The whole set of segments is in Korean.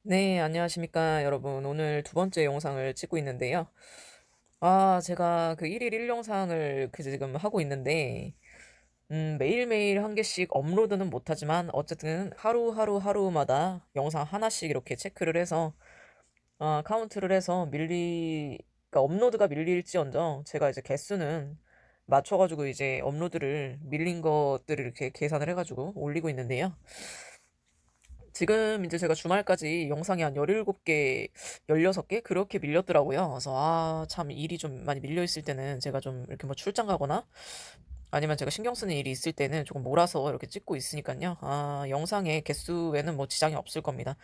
네, 안녕하십니까, 여러분. 오늘 두 번째 영상을 찍고 있는데요. 제가 그 1일 1영상을 지금 하고 있는데, 매일매일 한 개씩 업로드는 못하지만, 어쨌든 하루마다 영상 하나씩 이렇게 체크를 해서, 카운트를 해서 그러니까 업로드가 밀릴지언정, 제가 이제 개수는 맞춰가지고 이제 업로드를 밀린 것들을 이렇게 계산을 해가지고 올리고 있는데요. 지금 이제 제가 주말까지 영상이 한 17개, 16개? 그렇게 밀렸더라고요. 그래서, 참 일이 좀 많이 밀려있을 때는 제가 좀 이렇게 뭐 출장 가거나 아니면 제가 신경 쓰는 일이 있을 때는 조금 몰아서 이렇게 찍고 있으니까요. 영상의 개수에는 뭐 지장이 없을 겁니다.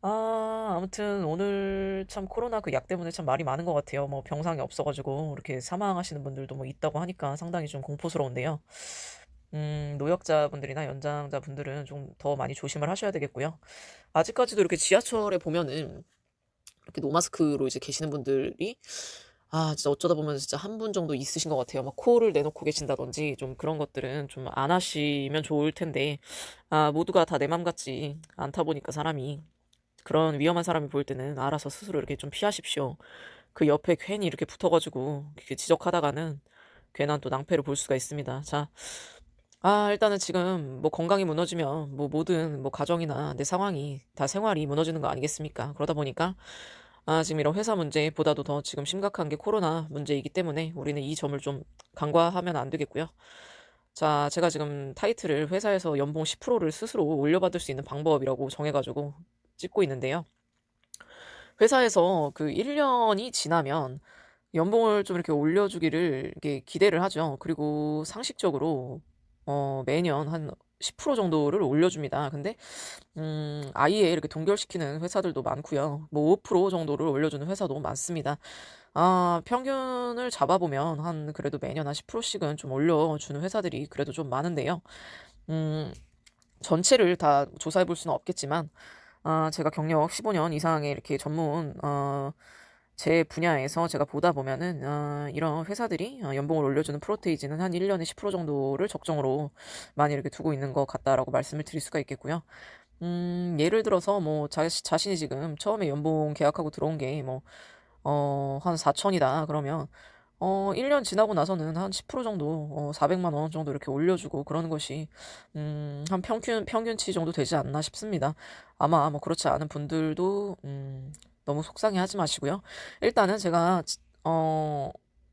아무튼 오늘 참 코로나 그 약 때문에 참 말이 많은 것 같아요. 뭐 병상이 없어가지고 이렇게 사망하시는 분들도 뭐 있다고 하니까 상당히 좀 공포스러운데요. 노약자분들이나 연장자분들은 좀 더 많이 조심을 하셔야 되겠고요. 아직까지도 이렇게 지하철에 보면은 이렇게 노마스크로 이제 계시는 분들이 진짜 어쩌다 보면 진짜 한 분 정도 있으신 것 같아요. 막 코를 내놓고 계신다든지 좀 그런 것들은 좀 안 하시면 좋을 텐데, 모두가 다 내 맘 같지 않다 보니까 사람이 그런 위험한 사람이 보일 때는 알아서 스스로 이렇게 좀 피하십시오. 그 옆에 괜히 이렇게 붙어가지고 이렇게 지적하다가는 괜한 또 낭패를 볼 수가 있습니다. 자, 일단은 지금 뭐 건강이 무너지면 뭐 모든 뭐 가정이나 내 상황이 다 생활이 무너지는 거 아니겠습니까? 그러다 보니까 지금 이런 회사 문제보다도 더 지금 심각한 게 코로나 문제이기 때문에 우리는 이 점을 좀 간과하면 안 되겠고요. 자, 제가 지금 타이틀을 회사에서 연봉 10%를 스스로 올려받을 수 있는 방법이라고 정해가지고 찍고 있는데요. 회사에서 그 1년이 지나면 연봉을 좀 이렇게 올려주기를 이렇게 기대를 하죠. 그리고 상식적으로 매년 한 10% 정도를 올려줍니다. 근데 아예 이렇게 동결시키는 회사들도 많고요. 뭐 5% 정도를 올려주는 회사도 많습니다. 평균을 잡아보면 한 그래도 매년 한 10%씩은 좀 올려주는 회사들이 그래도 좀 많은데요. 음, 전체를 다 조사해 볼 수는 없겠지만, 제가 경력 15년 이상의 이렇게 제 분야에서 제가 보다 보면은, 이런 회사들이 연봉을 올려주는 프로테이지는 한 1년에 10% 정도를 적정으로 많이 이렇게 두고 있는 것 같다라고 말씀을 드릴 수가 있겠고요. 예를 들어서 뭐 자신이 지금 처음에 연봉 계약하고 들어온 게 뭐, 한 4천이다. 그러면 1년 지나고 나서는 한 10% 정도, 400만 원 정도 이렇게 올려주고 그러는 것이, 한 평균치 정도 되지 않나 싶습니다. 아마 뭐 그렇지 않은 분들도, 너무 속상해 하지 마시고요. 일단은 제가,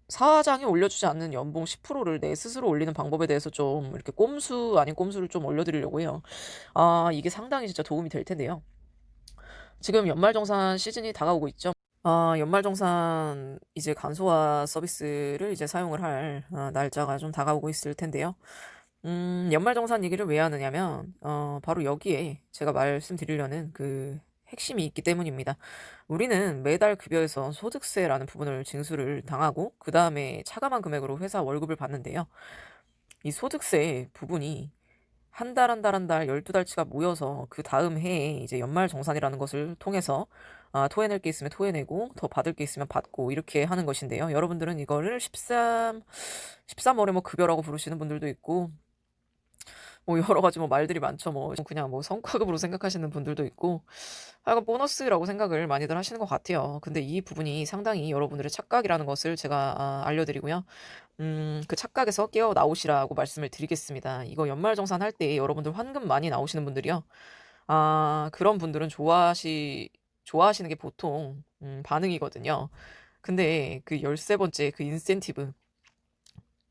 사장이 올려주지 않는 연봉 10%를 내 스스로 올리는 방법에 대해서 좀 이렇게 꼼수 아닌 꼼수를 좀 올려드리려고 해요. 이게 상당히 진짜 도움이 될 텐데요. 지금 연말정산 시즌이 다가오고 있죠. 연말정산 이제 간소화 서비스를 이제 사용을 할 날짜가 좀 다가오고 있을 텐데요. 연말정산 얘기를 왜 하느냐면, 바로 여기에 제가 말씀드리려는 그 핵심이 있기 때문입니다. 우리는 매달 급여에서 소득세라는 부분을 징수를 당하고, 그 다음에 차감한 금액으로 회사 월급을 받는데요. 이 소득세 부분이 한 달, 12달치가 모여서 그 다음 해에 이제 연말정산이라는 것을 통해서 토해낼 게 있으면 토해내고 더 받을 게 있으면 받고 이렇게 하는 것인데요. 여러분들은 이거를 13월에 뭐 급여라고 부르시는 분들도 있고 뭐 여러 가지 뭐 말들이 많죠. 뭐 그냥 뭐 성과급으로 생각하시는 분들도 있고 하여간 보너스라고 생각을 많이들 하시는 것 같아요. 근데 이 부분이 상당히 여러분들의 착각이라는 것을 제가 알려드리고요. 그 착각에서 깨어 나오시라고 말씀을 드리겠습니다. 이거 연말정산 할 때 여러분들 환급 많이 나오시는 분들이요. 그런 분들은 좋아하시는 게 보통, 반응이거든요. 근데 그 13번째 그 인센티브,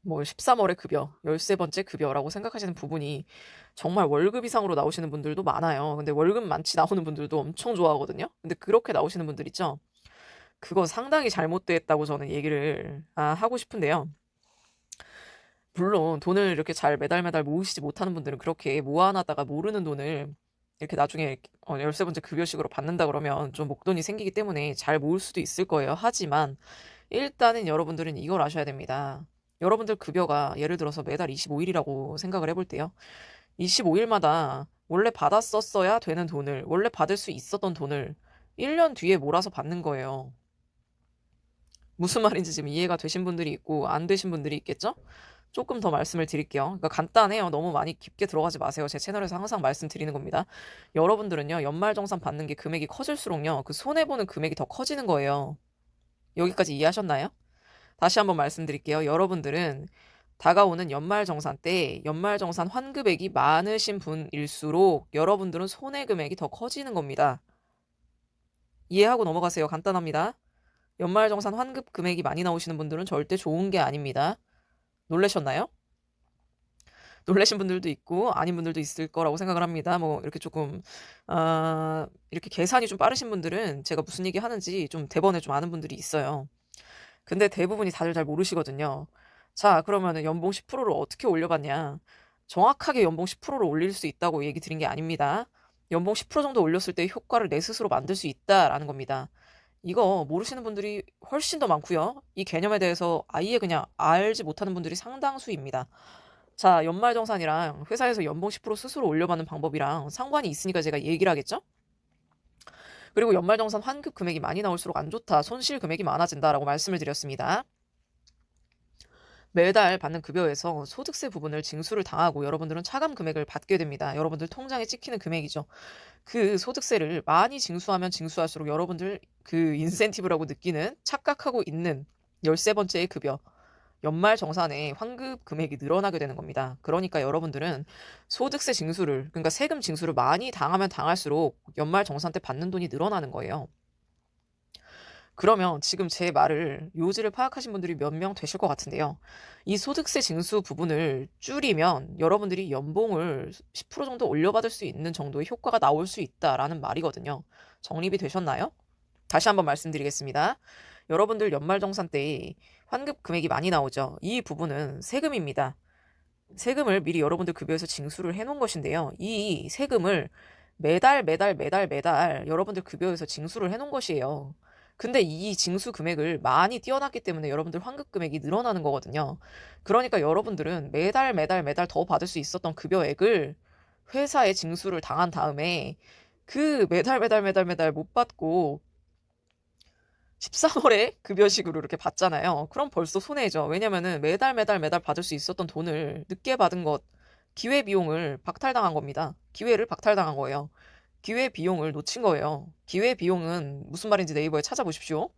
뭐 13월의 급여, 13번째 급여라고 생각하시는 부분이 정말 월급 이상으로 나오시는 분들도 많아요. 근데 월급 많지 나오는 분들도 엄청 좋아하거든요. 근데 그렇게 나오시는 분들 있죠? 그거 상당히 잘못됐다고 저는 얘기를 하고 싶은데요. 물론 돈을 이렇게 잘 매달 모으시지 못하는 분들은 그렇게 모아놨다가 모르는 돈을 이렇게 나중에 13번째 급여식으로 받는다 그러면 좀 목돈이 생기기 때문에 잘 모을 수도 있을 거예요. 하지만 일단은 여러분들은 이걸 아셔야 됩니다. 여러분들 급여가 예를 들어서 매달 25일이라고 생각을 해볼 때요. 25일마다 원래 받았었어야 되는 돈을, 원래 받을 수 있었던 돈을 1년 뒤에 몰아서 받는 거예요. 무슨 말인지 지금 이해가 되신 분들이 있고 안 되신 분들이 있겠죠? 조금 더 말씀을 드릴게요. 그러니까 간단해요. 너무 많이 깊게 들어가지 마세요. 제 채널에서 항상 말씀드리는 겁니다. 여러분들은요, 연말정산 받는 게 금액이 커질수록요, 그 손해보는 금액이 더 커지는 거예요. 여기까지 이해하셨나요? 다시 한번 말씀드릴게요. 여러분들은 다가오는 연말정산 때 연말정산 환급액이 많으신 분일수록 여러분들은 손해 금액이 더 커지는 겁니다. 이해하고 넘어가세요. 간단합니다. 연말정산 환급 금액이 많이 나오시는 분들은 절대 좋은 게 아닙니다. 놀라셨나요? 놀라신 분들도 있고 아닌 분들도 있을 거라고 생각을 합니다. 뭐 이렇게 조금 이렇게 계산이 좀 빠르신 분들은 제가 무슨 얘기 하는지 좀 대번에 좀 아는 분들이 있어요. 근데 대부분이 다들 잘 모르시거든요. 자, 그러면은 연봉 10%를 어떻게 올려봤냐? 정확하게 연봉 10%를 올릴 수 있다고 얘기 드린 게 아닙니다. 연봉 10% 정도 올렸을 때 효과를 내 스스로 만들 수 있다라는 겁니다. 이거 모르시는 분들이 훨씬 더 많고요. 이 개념에 대해서 아예 그냥 알지 못하는 분들이 상당수입니다. 자, 연말정산이랑 회사에서 연봉 10% 스스로 올려받는 방법이랑 상관이 있으니까 제가 얘기를 하겠죠? 그리고 연말정산 환급 금액이 많이 나올수록 안 좋다, 손실 금액이 많아진다라고 말씀을 드렸습니다. 매달 받는 급여에서 소득세 부분을 징수를 당하고 여러분들은 차감 금액을 받게 됩니다. 여러분들 통장에 찍히는 금액이죠. 그 소득세를 많이 징수하면 징수할수록 여러분들 그 인센티브라고 느끼는, 착각하고 있는 13번째의 급여, 연말정산에 환급 금액이 늘어나게 되는 겁니다. 그러니까 여러분들은 소득세 징수를, 그러니까 세금 징수를 많이 당하면 당할수록 연말정산 때 받는 돈이 늘어나는 거예요. 그러면 지금 제 말을, 요지를 파악하신 분들이 몇 명 되실 것 같은데요. 이 소득세 징수 부분을 줄이면 여러분들이 연봉을 10% 정도 올려받을 수 있는 정도의 효과가 나올 수 있다라는 말이거든요. 정립이 되셨나요? 다시 한번 말씀드리겠습니다. 여러분들 연말정산 때 환급 금액이 많이 나오죠. 이 부분은 세금입니다. 세금을 미리 여러분들 급여에서 징수를 해놓은 것인데요. 이 세금을 매달 여러분들 급여에서 징수를 해놓은 것이에요. 근데 이 징수 금액을 많이 띄어놨기 때문에 여러분들 환급 금액이 늘어나는 거거든요. 그러니까 여러분들은 매달 더 받을 수 있었던 급여액을 회사에 징수를 당한 다음에 그 매달 못 받고 13월에 급여식으로 이렇게 받잖아요. 그럼 벌써 손해죠. 왜냐면은 매달 받을 수 있었던 돈을 늦게 받은 것, 기회비용을 박탈당한 겁니다. 기회를 박탈당한 거예요. 기회비용을 놓친 거예요. 기회비용은 무슨 말인지 네이버에 찾아보십시오.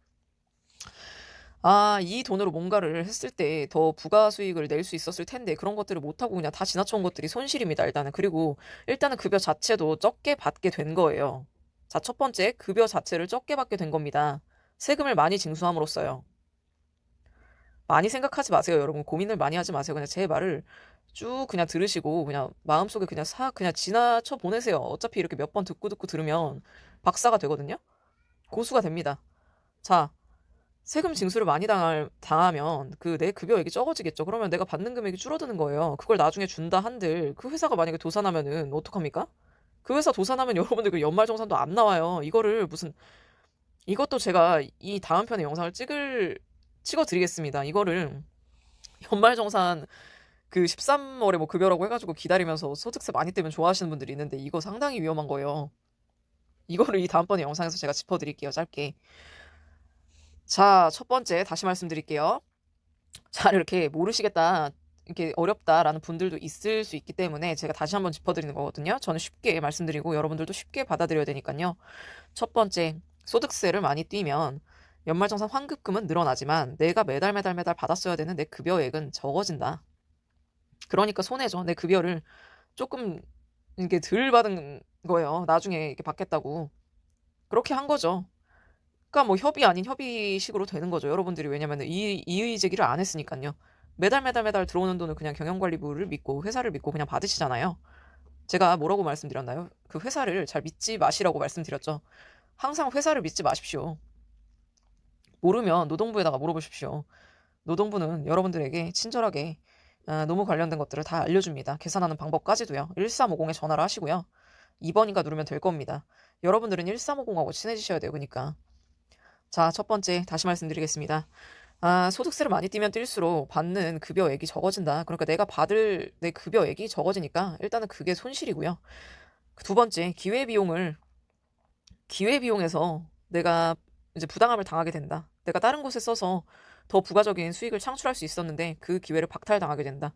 아, 이 돈으로 뭔가를 했을 때 더 부가 수익을 낼 수 있었을 텐데 그런 것들을 못하고 그냥 다 지나쳐온 것들이 손실입니다, 일단은. 그리고 일단은 급여 자체도 적게 받게 된 거예요. 자, 첫 번째, 급여 자체를 적게 받게 된 겁니다. 세금을 많이 징수함으로써요. 많이 생각하지 마세요, 여러분. 고민을 많이 하지 마세요. 그냥 제 말을 쭉 그냥 들으시고 그냥 마음속에 그냥 지나쳐 보내세요. 어차피 이렇게 몇 번 듣고 들으면 박사가 되거든요. 고수가 됩니다. 자, 세금 징수를 많이 당하면 그 내 급여액이 적어지겠죠. 그러면 내가 받는 금액이 줄어드는 거예요. 그걸 나중에 준다 한들 그 회사가 만약에 도산하면은 어떡합니까? 그 회사 도산하면 여러분들 그 연말정산도 안 나와요. 이것도 제가 이 다음 편의 영상을 찍어드리겠습니다. 이거를 연말정산 그 13월에 뭐 급여라고 해가지고 기다리면서 소득세 많이 떼면 좋아하시는 분들이 있는데 이거 상당히 위험한 거예요. 이거를 이 다음번에 영상에서 제가 짚어드릴게요. 짧게. 자, 첫 번째 다시 말씀드릴게요. 잘 이렇게 모르시겠다, 이렇게 어렵다라는 분들도 있을 수 있기 때문에 제가 다시 한번 짚어드리는 거거든요. 저는 쉽게 말씀드리고 여러분들도 쉽게 받아들여야 되니까요. 첫 번째, 소득세를 많이 띄면 연말정산 환급금은 늘어나지만 내가 매달 받았어야 되는 내 급여액은 적어진다. 그러니까 손해죠. 내 급여를 조금 이게 덜 받은 거예요. 나중에 이렇게 받겠다고. 그렇게 한 거죠. 그러니까 뭐 협의 아닌 협의식으로 되는 거죠. 여러분들이 왜냐면 이의 제기를 안 했으니까요. 매달 들어오는 돈을 그냥 경영관리부를 믿고 회사를 믿고 그냥 받으시잖아요. 제가 뭐라고 말씀드렸나요? 그 회사를 잘 믿지 마시라고 말씀드렸죠. 항상 회사를 믿지 마십시오. 모르면 노동부에다가 물어보십시오. 노동부는 여러분들에게 친절하게 노무 관련된 것들을 다 알려줍니다. 계산하는 방법까지도요. 1350에 전화를 하시고요. 2번인가 누르면 될 겁니다. 여러분들은 1350하고 친해지셔야 돼요. 그러니까. 자, 첫 번째 다시 말씀드리겠습니다. 소득세를 많이 띄면 띨수록 받는 급여액이 적어진다. 그러니까 내가 받을 내 급여액이 적어지니까 일단은 그게 손실이고요. 두 번째, 기회비용에서 내가 이제 부당함을 당하게 된다. 내가 다른 곳에 써서 더 부가적인 수익을 창출할 수 있었는데 그 기회를 박탈당하게 된다.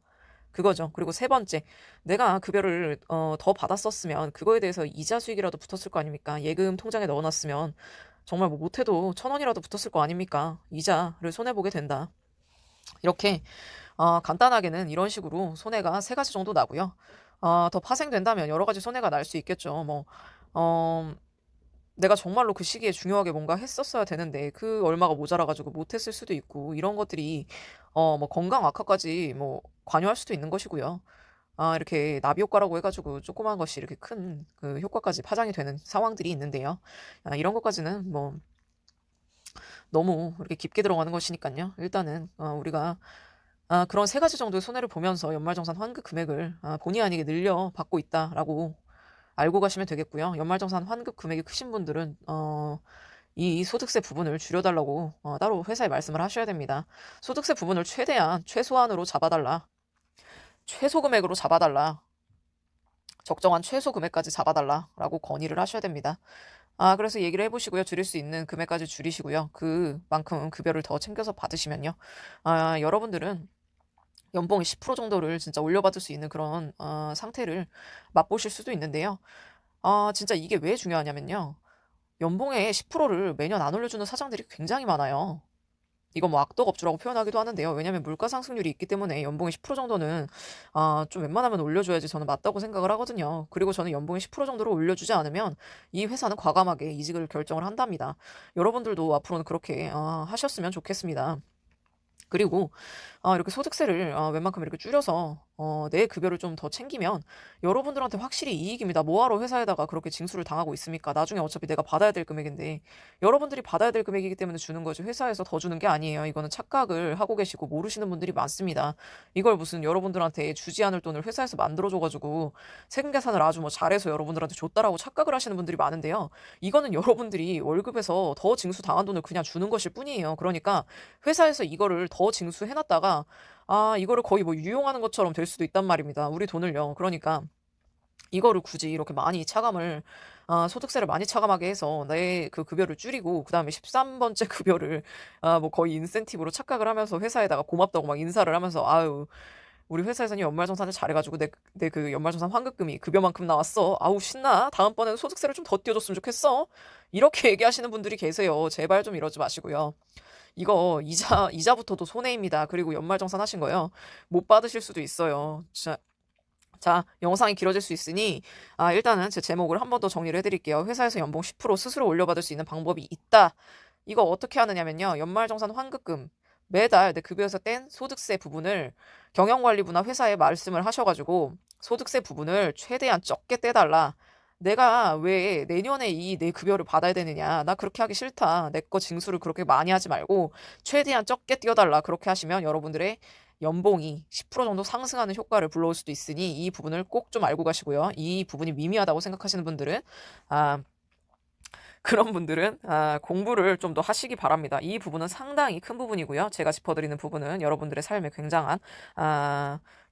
그거죠. 그리고 세 번째, 내가 급여를 더 받았었으면 그거에 대해서 이자 수익이라도 붙었을 거 아닙니까? 예금 통장에 넣어놨으면 정말 뭐 못해도 1,000원이라도 붙었을 거 아닙니까? 이자를 손해보게 된다. 이렇게 간단하게는 이런 식으로 손해가 세 가지 정도 나고요. 더 파생된다면 여러 가지 손해가 날 수 있겠죠. 뭐 내가 정말로 그 시기에 중요하게 뭔가 했었어야 되는데 그 얼마가 모자라가지고 못했을 수도 있고 이런 것들이 뭐 건강 악화까지 뭐 관여할 수도 있는 것이고요. 이렇게 나비 효과라고 해가지고 조그마한 것이 이렇게 큰 그 효과까지 파장이 되는 상황들이 있는데요. 이런 것까지는 뭐 너무 이렇게 깊게 들어가는 것이니까요. 일단은 우리가 그런 세 가지 정도의 손해를 보면서 연말정산 환급 금액을 본의 아니게 늘려 받고 있다라고 알고 가시면 되겠고요. 연말정산 환급 금액이 크신 분들은 이 소득세 부분을 줄여달라고 따로 회사에 말씀을 하셔야 됩니다. 소득세 부분을 최대한 최소한으로 잡아달라. 최소 금액으로 잡아달라. 적정한 최소 금액까지 잡아달라라고 건의를 하셔야 됩니다. 그래서 얘기를 해보시고요. 줄일 수 있는 금액까지 줄이시고요. 그만큼 급여를 더 챙겨서 받으시면요. 여러분들은 연봉이 10% 정도를 진짜 올려받을 수 있는 그런 상태를 맛보실 수도 있는데요. 진짜 이게 왜 중요하냐면요. 연봉의 10%를 매년 안 올려주는 사장들이 굉장히 많아요. 이거 뭐 악덕업주라고 표현하기도 하는데요. 왜냐면 물가 상승률이 있기 때문에 연봉의 10% 정도는 좀 웬만하면 올려줘야지 저는 맞다고 생각을 하거든요. 그리고 저는 연봉의 10% 정도를 올려주지 않으면 이 회사는 과감하게 이직을 결정을 한답니다. 여러분들도 앞으로는 그렇게 하셨으면 좋겠습니다. 그리고 이렇게 소득세를 웬만큼 이렇게 줄여서 내 급여를 좀 더 챙기면 여러분들한테 확실히 이익입니다. 뭐하러 회사에다가 그렇게 징수를 당하고 있습니까? 나중에 어차피 내가 받아야 될 금액인데 여러분들이 받아야 될 금액이기 때문에 주는 거지 회사에서 더 주는 게 아니에요. 이거는 착각을 하고 계시고 모르시는 분들이 많습니다. 이걸 무슨 여러분들한테 주지 않을 돈을 회사에서 만들어줘가지고 세금 계산을 아주 뭐 잘해서 여러분들한테 줬다라고 착각을 하시는 분들이 많은데요. 이거는 여러분들이 월급에서 더 징수 당한 돈을 그냥 주는 것일 뿐이에요. 그러니까 회사에서 이거를 더 징수해놨다가 이거를 거의 뭐 유용하는 것처럼 될 수도 있단 말입니다. 우리 돈을요. 그러니까 이거를 굳이 이렇게 많이 차감을 소득세를 많이 차감하게 해서 내 그 급여를 줄이고 그다음에 13번째 급여를 뭐 거의 인센티브로 착각을 하면서 회사에다가 고맙다고 막 인사를 하면서 아유 우리 회사에서는 연말정산을 잘해가지고 내 그 연말정산 환급금이 급여만큼 나왔어. 아우 신나. 다음번에는 소득세를 좀 더 띄워줬으면 좋겠어. 이렇게 얘기하시는 분들이 계세요. 제발 좀 이러지 마시고요. 이거 이자부터도 손해입니다. 그리고 연말정산 하신 거요. 못 받으실 수도 있어요. 자, 영상이 길어질 수 있으니 일단은 제 제목을 한 번 더 정리를 해드릴게요. 회사에서 연봉 10% 스스로 올려받을 수 있는 방법이 있다. 이거 어떻게 하느냐면요. 연말정산 환급금 매달 내 급여에서 뗀 소득세 부분을 경영관리부나 회사에 말씀을 하셔가지고 소득세 부분을 최대한 적게 떼달라. 내가 왜 내년에 이 내 급여를 받아야 되느냐. 나 그렇게 하기 싫다. 내 거 징수를 그렇게 많이 하지 말고 최대한 적게 띄워달라. 그렇게 하시면 여러분들의 연봉이 10% 정도 상승하는 효과를 불러올 수도 있으니 이 부분을 꼭 좀 알고 가시고요. 이 부분이 미미하다고 생각하시는 분들은 그런 분들은 공부를 좀 더 하시기 바랍니다. 이 부분은 상당히 큰 부분이고요. 제가 짚어드리는 부분은 여러분들의 삶에 굉장한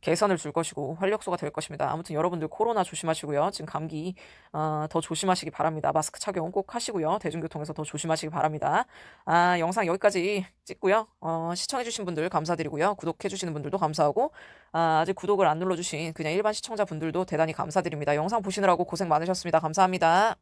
개선을 줄 것이고 활력소가 될 것입니다. 아무튼 여러분들 코로나 조심하시고요. 지금 감기 더 조심하시기 바랍니다. 마스크 착용 꼭 하시고요. 대중교통에서 더 조심하시기 바랍니다. 영상 여기까지 찍고요. 시청해주신 분들 감사드리고요. 구독해주시는 분들도 감사하고 아직 구독을 안 눌러주신 그냥 일반 시청자분들도 대단히 감사드립니다. 영상 보시느라고 고생 많으셨습니다. 감사합니다.